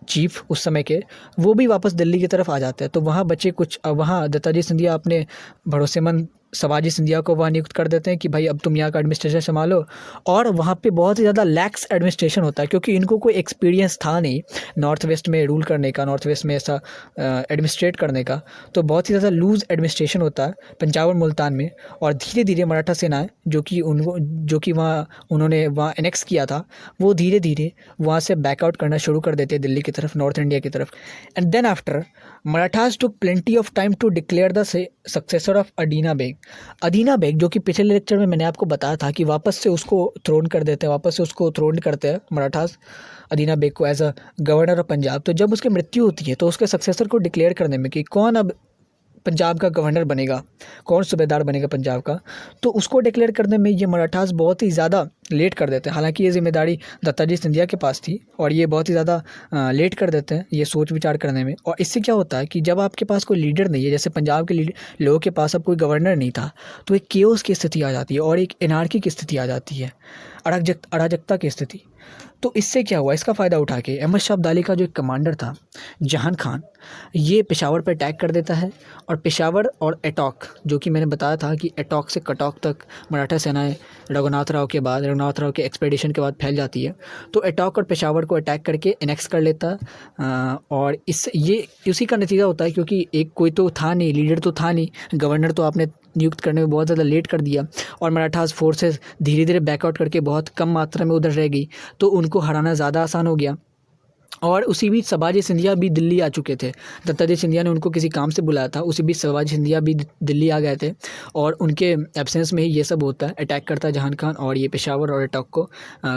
चीफ उस समय के, वो भी वापस दिल्ली की तरफ आ जाते हैं। तो वहाँ बचे कुछ, वहाँ दत्ताजी सिंधिया अपने भरोसेमंद सबाजी सिंधिया को वहाँ नियुक्त कर देते हैं कि भाई अब तुम यहाँ का एडमिनिस्ट्रेशन संभालो। और वहाँ पे बहुत ही ज़्यादा लैक्स एडमिनिस्ट्रेशन होता है, क्योंकि इनको कोई एक्सपीरियंस था नहीं नॉर्थ वेस्ट में रूल करने का, नॉर्थ वेस्ट में ऐसा एडमिनिस्ट्रेट करने का। तो बहुत ही ज़्यादा लूज एडमिनिस्ट्रेशन होता है पंजाब और मुल्तान में। और धीरे धीरे मराठा सेनाएं जो कि उन्होंने वहाँ एनेक्स किया था, वो धीरे धीरे वहाँ से बैकआउट करना शुरू कर देते हैं दिल्ली की तरफ, नॉर्थ इंडिया की तरफ। And then after Marathas took plenty of time to declare the successor of Adina Beg. Adina Beg, जो कि पिछले लेक्चर में मैंने आपको बताया था कि वापस से उसको थ्रोन करते हैं मराठास अदीना बेग को as a governor of Punjab. तो जब उसकी मृत्यु होती है तो उसके सक्सेसर को डिक्लेयर करने में कि कौन अब पंजाब का गवर्नर बनेगा, कौन सूबेदार बनेगा पंजाब का, तो उसको डिक्लेयर करने में ये मराठास बहुत ही ज़्यादा लेट कर देते हैं। हालांकि ये जिम्मेदारी दत्ताजी सिंधिया के पास थी और ये बहुत ही ज़्यादा लेट कर देते हैं ये सोच विचार करने में। और इससे क्या होता है कि जब आपके पास कोई लीडर नहीं है, जैसे पंजाब के लोगों के पास अब कोई गवर्नर नहीं था, तो एक केओस की स्थिति आ जाती है और एक एनार्की की स्थिति आ जाती है, अराजकता की स्थिति। तो इससे क्या हुआ, इसका फ़ायदा उठा के अहमद शाह अब्दाली का जो एक कमांडर था जहान खान, ये पेशावर पर अटैक कर देता है। और पेशावर और एटॉक, जो कि मैंने बताया था कि एटॉक से कटॉक तक मराठा सेनाएं रघुनाथ राव के एक्सपेडिशन के बाद फैल जाती है। तो एटॉक और पेशावर को अटैक करके एनेक्स कर लेता है। और उसी का नतीजा होता है, क्योंकि एक कोई तो था नहीं, लीडर तो था नहीं, गवर्नर तो आपने नियुक्त करने में बहुत ज़्यादा लेट कर दिया। और मराठास फोर्सेस धीरे धीरे बैकआउट करके बहुत कम मात्रा में उधर रह गई, तो उनको हराना ज़्यादा आसान हो गया। और उसी बीच सबाजी सिंधिया भी दिल्ली आ चुके थे। दत्ताजी सिंधिया ने उनको किसी काम से बुलाया था, उसी बीच सबाजी सिंधिया भी दिल्ली आ गए थे और उनके एब्सेंस में ही ये सब होता है। अटैक करता है जहान खान और ये पेशावर और एटॉक को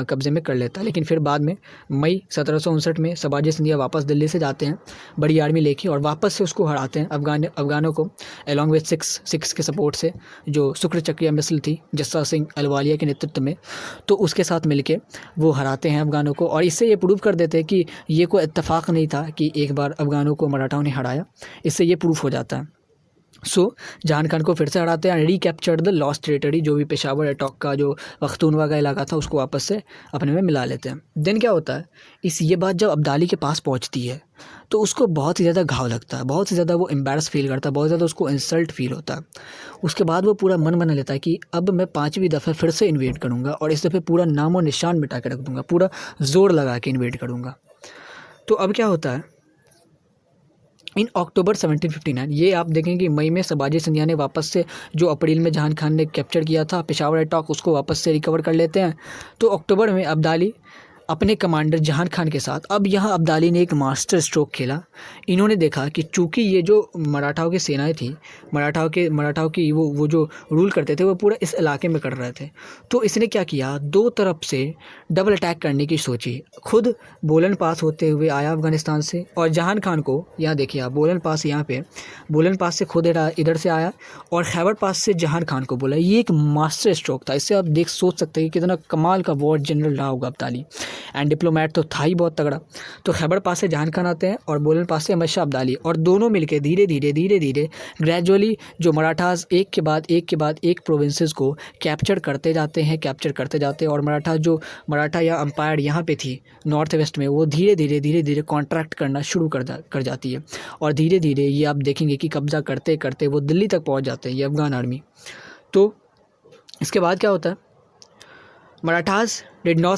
कब्जे में कर लेता है। लेकिन फिर बाद में मई 1759 में सबाजी सिंधिया वापस दिल्ली से जाते हैं बड़ी आर्मी लेके और वापस से उसको हराते हैं अफगानों को, अलॉन्ग विथ सिक्स के सपोर्ट से, जो शुक्र चक्रिया मिसल थी जस्सा सिंह अहलूवालिया के नेतृत्व में। तो उसके साथ मिलके वो हराते हैं अफगानों को। और इससे ये प्रूव कर देते हैं कि ये कोई इत्तेफाक नहीं था कि एक बार अफगानों को मराठाओं ने हराया, इससे ये प्रूफ हो जाता है। जहान खान को फिर से हराते हैं, रिकैप्चर्ड द लॉस्ट टेरिटरी, जो भी पेशावर एटॉक का जो पख्तूनवा का इलाका था उसको वापस से अपने में मिला लेते हैं। देन क्या होता है, ये बात जब अब्दाली के पास पहुंचती है तो उसको बहुत ही ज़्यादा घाव लगता है, बहुत ही ज़्यादा वो एम्बैरस फील करता है, बहुत ज़्यादा उसको इंसल्ट फील होता है। उसके बाद वो पूरा मन बना लेता है कि अब मैं 5वीं दफ़ा फिर से इन्वेड करूँगा और इस दफ़े पूरा नामो निशान मिटा के रख दूँगा, पूरा जोर लगा के इन्वेड करूँगा। तो अब क्या होता है, इन अक्टूबर 1759, ये आप देखें कि मई में सबाजी सिंधिया ने वापस से, जो अप्रैल में जहान खान ने कैप्चर किया था पेशावर एटॉक, उसको वापस से रिकवर कर लेते हैं। तो अक्टूबर में अब्दाली अपने कमांडर जहान खान के साथ। अब यहाँ अब्दाली ने एक मास्टर स्ट्रोक खेला। इन्होंने देखा कि चूंकि ये जो मराठाओं की सेनाएं थी, मराठाओं की वो जो रूल करते थे वो पूरा इस इलाके में कर रहे थे, तो इसने क्या किया, दो तरफ से डबल अटैक करने की सोची। खुद बोलन पास होते हुए आया अफगानिस्तान से, और जहान खान को यहाँ देखिए आप, बोलन पास यहाँ पे, बोलन पास से खुद इधर से आया और खैबर पास से जहान खान को बोला। ये एक मास्टर स्ट्रोक था। इससे आप सोच सकते हैं कि कितना कमाल का वॉर जनरल रहा होगा अब्दाली, एंड डिप्लोमेट तो था ही बहुत तगड़ा। तो खैबर पास से जहान खान आते हैं और बोलन पास से अहमद शाह अब्दाली, और दोनों मिलकर धीरे धीरे ग्रेजुअली जो मराठास एक के बाद एक प्रोविंसेस को कैप्चर करते जाते हैं, और मराठा या अंपायर यहाँ पे थी नॉर्थ वेस्ट में, वो धीरे धीरे कॉन्ट्रैक्ट करना शुरू कर जाती है, और धीरे धीरे ये आप देखेंगे कि कब्जा करते करते वो दिल्ली तक पहुँच जाते हैं ये अफगान आर्मी। तो इसके बाद क्या होता है, Marathas didn't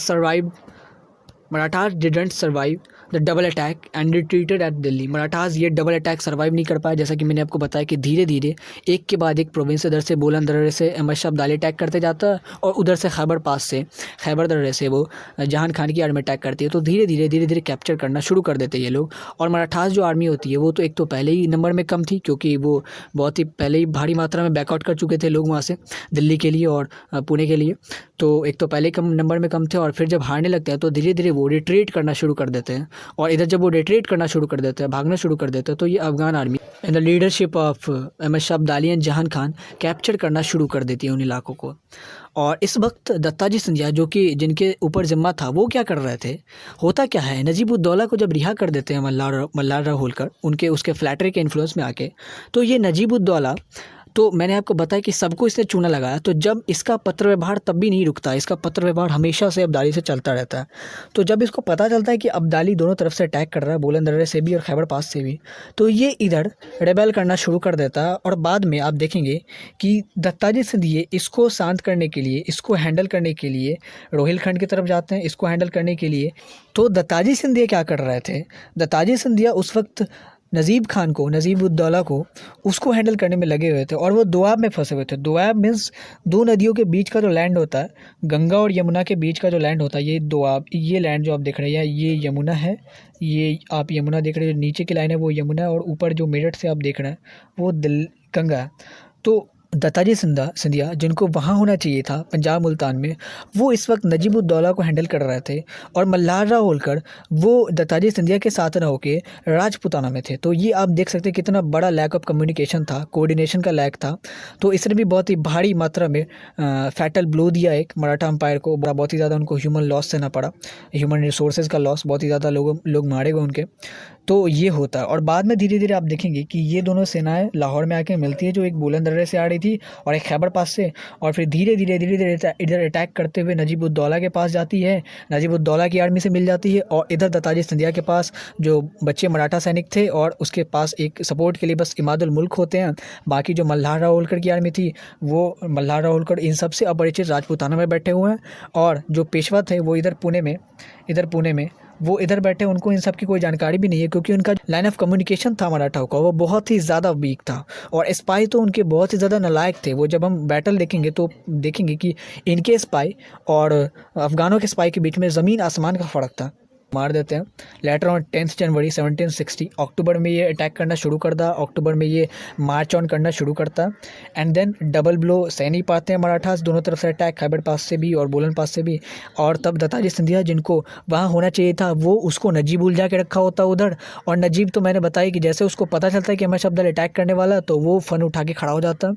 survive the double attack and retreated at Delhi. Marathas ये डबल अटैक सर्वाइव नहीं कर पाए, जैसा कि मैंने आपको बताया कि धीरे धीरे एक के बाद एक प्रोविंस, इधर से बोलन दर्रे से अहमद शाह अब्दाली अटैक करते जाता है, और उधर से खैबर दर्रे से वो जहान खान की आर्मी अटैक करती है। तो धीरे धीरे कैप्चर करना शुरू कर देते हैं ये लोग। और मराठास जो आर्मी होती है वो तो एक तो पहले ही नंबर में कम थी, क्योंकि वो बहुत ही पहले ही भारी मात्रा में बैकआउट कर चुके थे लोग वहाँ से दिल्ली के लिए और पुणे के लिए। तो एक तो पहले कम नंबर में कम थे, और फिर जब हारने लगते हैं तो धीरे धीरे वो रिट्रीट करना शुरू कर देते हैं, और इधर जब वो रिट्रीट करना शुरू कर देते हैं, भागना शुरू कर देते हैं, तो ये Afghan army in the leadership of Ahmad Shah Abdali and Jahan Khan capture करना शुरू कर देती है उन इलाकों को। और इस वक्त दत्ताजी सिंधिया जो कि जिनके ऊपर जिम्मा था, वो क्या कर रहे थे, होता क्या है, नजीब उद दौला को जब रिहा कर देते हैं मल्हार राव होलकर उसके फ्लैटरी के इन्फ्लुएंस में आके, तो ये नजीब उद दौला, तो मैंने आपको बताया कि सबको इसने चूना लगाया। तो जब इसका पत्र व्यवहार तब भी नहीं रुकता, इसका पत्र व्यवहार हमेशा से अब्दाली से चलता रहता है। तो जब इसको पता चलता है कि अब्दाली दोनों तरफ से अटैक कर रहा है, बोलन दर्रे से भी और खैबर पास से भी, तो ये इधर रेबेल करना शुरू कर देता है। और बाद में आप देखेंगे कि दत्ताजी सिंधिया इसको शांत करने के लिए, इसको हैंडल करने के लिए रोहिलखंड की तरफ जाते हैं, इसको हैंडल करने के लिए। तो दत्ताजी सिंधिया क्या कर रहे थे, दत्ताजी सिंधिया उस वक्त नजीब उद दौला को उसको हैंडल करने में लगे हुए थे, और वो दोआब में फंसे हुए थे। दोआब मीन्स दो नदियों के बीच का जो लैंड होता है, गंगा और यमुना के बीच का जो लैंड होता है, ये दोआब, ये लैंड जो आप देख रहे हैं, ये यमुना है, ये आप यमुना देख रहे हैं, नीचे की लाइन है वो यमुना है, और ऊपर जो मेरठ से आप देख रहे हैं वो गंगा है। तो दत्ताजी सिंधिया जिनको वहाँ होना चाहिए था पंजाब मुल्तान में, वो इस वक्त नजीब उद दौला को हैंडल कर रहे थे, और मल्हार राव होलकर वो दत्ताजी सिंधिया के साथ न होके राजपुताना में थे। तो ये आप देख सकते हैं कितना बड़ा लैक ऑफ कम्युनिकेशन था, कोऑर्डिनेशन का लैक था। तो इसने भी बहुत ही भारी मात्रा में फैटल ब्लो दिया एक मराठा अंपायर को, बहुत ही ज़्यादा उनको ह्यूमन लॉस सहना पड़ा, ह्यूमन रिसोर्सेज का लॉस, बहुत ही ज़्यादा लोग मारे गए उनके। तो ये होता है। और बाद में धीरे धीरे आप देखेंगे कि ये दोनों सेनाएं लाहौर में आके मिलती है, जो एक बोलन दर्रे से आ रही थी और एक खैबर पास से, और फिर धीरे धीरे इधर अटैक करते हुए नजीब उद दौला के पास जाती है, नजीब उद दौला की आर्मी से मिल जाती है, और इधर दत्ताजी सिंधिया के पास जो बच्चे मराठा सैनिक थे, और उसके पास एक सपोर्ट के लिए बस इमादुल मुल्क होते हैं। बाकी जो मल्हार राव होलकर की आर्मी थी, वो मल्हार राव होलकर इन सब से अपरिचित राजपूताना में बैठे हुए हैं, और जो पेशवा थे वो इधर पुणे में वो इधर बैठे, उनको इन सब की कोई जानकारी भी नहीं है, क्योंकि उनका लाइन ऑफ कम्युनिकेशन था मराठाओं का वो बहुत ही ज़्यादा वीक था, और स्पाई तो उनके बहुत ही ज़्यादा नालायक थे। वो जब हम बैटल देखेंगे तो देखेंगे कि इनके स्पाई और अफगानों के स्पाई के बीच में ज़मीन आसमान का फ़र्क था। मार देते हैं लेटर ऑन 10 जनवरी 1760। अक्टूबर में ये अटैक करना शुरू करता, अक्टूबर में ये मार्च ऑन करना शुरू करता, एंड देन डबल ब्लो सह नहीं पाते हैं मराठास, दोनों तरफ से अटैक, खैबर पास से भी और बोलन पास से भी। और तब दत्ताजी सिंधिया जिनको वहाँ होना चाहिए था, वो उसको नजीब उलझा के रखा होता उधर, और नजीब तो मैंने बताया कि जैसे उसको पता चलता है कि अहमद शाह अब्दाली अटैक करने वाला, तो वो फ़न उठा के खड़ा हो जाता।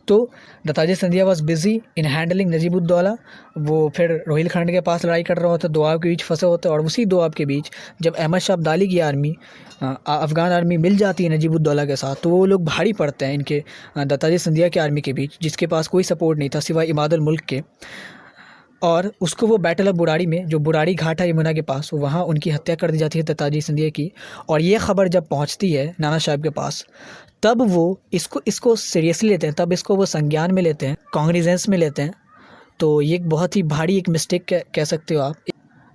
तो Dattaji Scindia was busy in handling Najib ud Daula. वो फिर रोहिलखंड के पास लड़ाई कर रहे होते, दोआब के बीच फंसे होते, और उसी दोआब के बीच जब अहमद शाह अब्दाली की आर्मी, अफ़गान आर्मी मिल जाती है नजीब उद दौला के साथ, तो वो लोग भारी पड़ते हैं इनके दत्ताजी सिंधिया की आर्मी के बीच, जिसके पास कोई सपोर्ट नहीं था सिवाय इमादुल मुल्क के। और उसको वो बैटल ऑफ बुराड़ी में, जो बुराड़ी घाट है यमुना के पास, वहाँ उनकी हत्या कर दी जाती है दत्ताजी सिंधिया की। और ये ख़बर जब पहुँचती है नाना साहब के पास, तब वो इसको सीरियसली लेते हैं, तब इसको वो संज्ञान में लेते हैं, कॉन्ग्निजेंस में लेते हैं। तो ये एक बहुत ही भारी एक मिस्टेक कह सकते हो आप।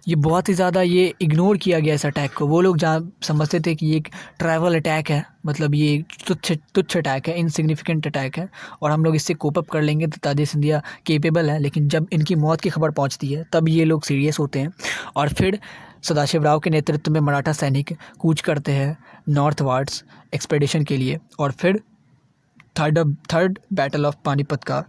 ये बहुत ही ज़्यादा ये इग्नोर किया गया इस अटैक को। वो लोग जहाँ समझते थे कि ये एक ट्रैवल अटैक है, मतलब ये तुच्छ तुच्छ अटैक है, इनसिग्निफिकेंट अटैक है और हम लोग इससे कोप अप कर लेंगे तो ताज सिंधिया केपेबल है। लेकिन जब इनकी मौत की खबर पहुंचती है तब ये लोग सीरियस होते हैं और फिर सदाशिवराव के नेतृत्व में मराठा सैनिक कूच करते हैं नॉर्थ वार्ड्स एक्सपेडिशन के लिए और फिर थर्ड बैटल ऑफ पानीपत का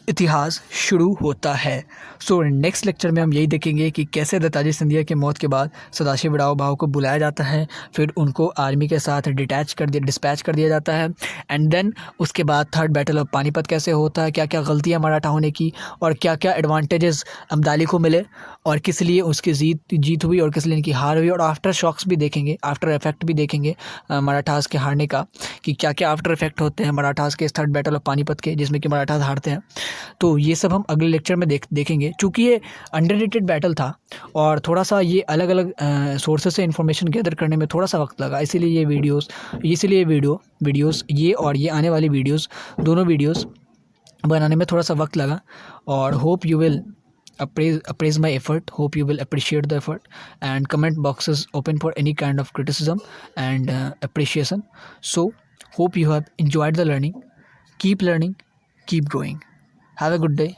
इतिहास शुरू होता है। सो नेक्स्ट लेक्चर में हम यही देखेंगे कि कैसे दत्ताजी सिंधिया की मौत के बाद सदाशिवराव भाऊ को बुलाया जाता है, फिर उनको आर्मी के साथ डिस्पैच कर दिया जाता है एंड देन उसके बाद थर्ड बैटल ऑफ पानीपत कैसे होता है, क्या क्या गलतियां मराठा होने की और क्या क्या एडवांटेजेस अब्दाली को मिले और किस लिए उसकी जीत हुई और किस लिए इनकी हार हुई और आफ्टर शॉक्स भी देखेंगे, आफ्टर इफेक्ट भी देखेंगे मराठास के हारने का कि क्या क्या आफ्टर इफेक्ट होते हैं मराठास के इस थर्ड बैटल ऑफ पानीपत के जिसमें कि मराठास हारते हैं। तो ये सब हम अगले लेक्चर में देखेंगे। चूँकि ये अंडररेटेड बैटल था और थोड़ा सा ये अलग अलग सोर्सेज से इन्फॉर्मेशन गैदर करने में थोड़ा सा वक्त लगा, इसीलिए ये वीडियोस ये और ये आने वाली वीडियोस दोनों वीडियोस बनाने में थोड़ा सा वक्त लगा और hope you will appraise my effort, hope you will appreciate the effort and comment box is open for any kind of criticism and appreciation. So hope you have enjoyed the learning. Keep learning, keep growing. Have a good day.